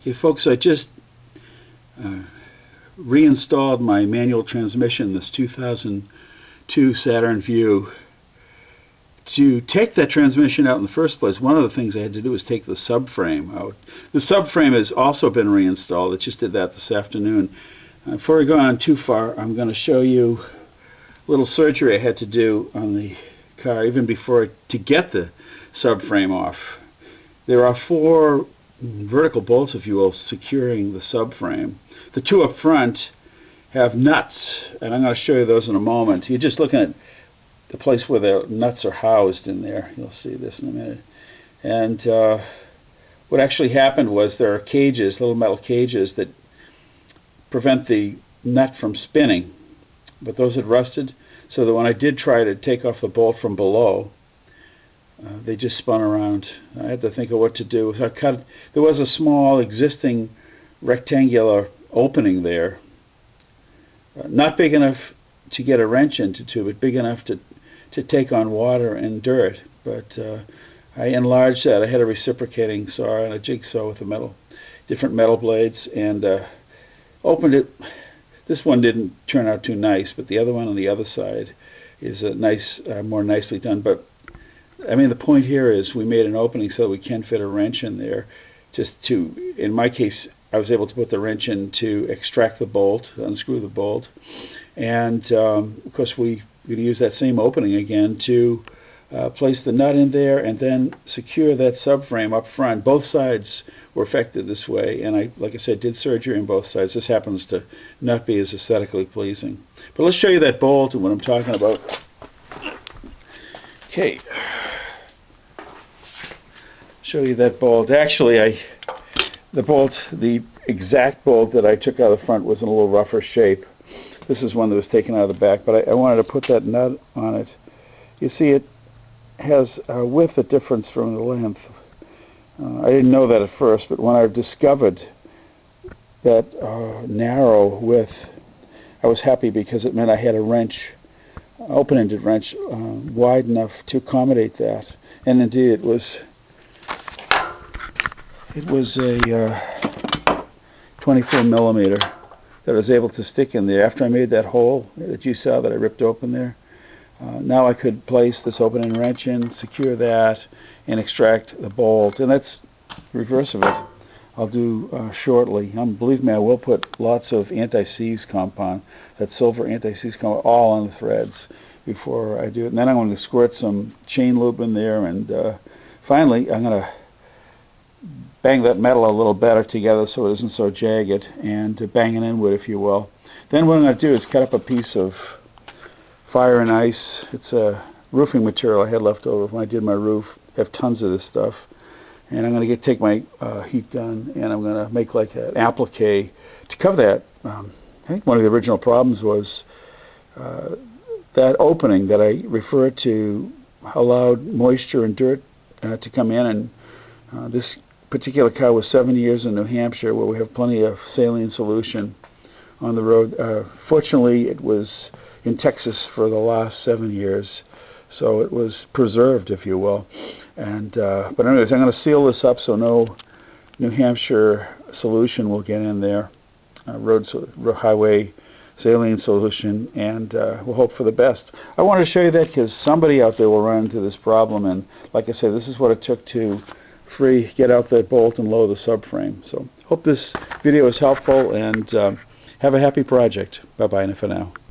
Okay, folks, I just reinstalled my manual transmission, this 2002 Saturn VUE. To take that transmission out in the first place, one of the things I had to do was take the subframe out. The subframe has also been reinstalled. I just did that this afternoon. Before I go on too far, I'm going to show you a little surgery I had to do on the car, even before to get the subframe off. There are 4 vertical bolts, if you will, securing the subframe. The 2 up front have nuts, and I'm going to show you those in a moment. You're just looking at the place where the nuts are housed in there. You'll see this in a minute. And what actually happened was there are cages, little metal cages, that prevent the nut from spinning. But those had rusted, so that when I did try to take off the bolt from below, they just spun around. I had to think of what to do. So there was a small existing rectangular opening there, not big enough to get a wrench into, but big enough to take on water and dirt. But I enlarged that. I had a reciprocating saw and a jigsaw with different metal blades, and opened it. This one didn't turn out too nice, but the other one on the other side is a nice, more nicely done. But I mean, the point here is we made an opening so that we can fit a wrench in there. In my case, I was able to put the wrench in to extract the bolt, unscrew the bolt, and of course we're going to use that same opening again to place the nut in there and then secure that subframe up front. Both sides were affected this way, and I, like I said, did surgery on both sides. This happens to not be as aesthetically pleasing. But let's show you that bolt and what I'm talking about. Okay. Show you that bolt. Actually, the exact bolt that I took out of the front was in a little rougher shape. This is one that was taken out of the back, but I wanted to put that nut on it. You see, it has a width difference from the length. I didn't know that at first, but when I discovered that narrow width, I was happy, because it meant I had a wrench, open-ended wrench, wide enough to accommodate that. And indeed, it was a 24 millimeter that I was able to stick in there. After I made that hole that you saw that I ripped open there, now I could place this opening wrench in, secure that, and extract the bolt. And that's the reverse of it. I'll do shortly. Believe me, I will put lots of anti-seize compound, that silver anti-seize compound, all on the threads before I do it. And then I'm going to squirt some chain lube in there, and finally I'm going to bang that metal a little better together so it isn't so jagged, and bang it inward, if you will. Then what I'm going to do is cut up a piece of fire and ice. It's a roofing material I had left over when I did my roof. I have tons of this stuff. And I'm going to take my heat gun, and I'm going to make like an applique to cover that. I think one of the original problems was that opening that I referred to allowed moisture and dirt to come in, and this particular car was 7 years in New Hampshire, where we have plenty of saline solution on the road. Fortunately, it was in Texas for the last 7 years, so it was preserved, if you will. And but anyways, I'm going to seal this up so no New Hampshire solution will get in there, highway saline solution, and we'll hope for the best. I wanted to show you that because somebody out there will run into this problem, and like I said, this is what it took to get out that bolt and lower the subframe. So hope this video is helpful, and have a happy project. Bye-bye for now.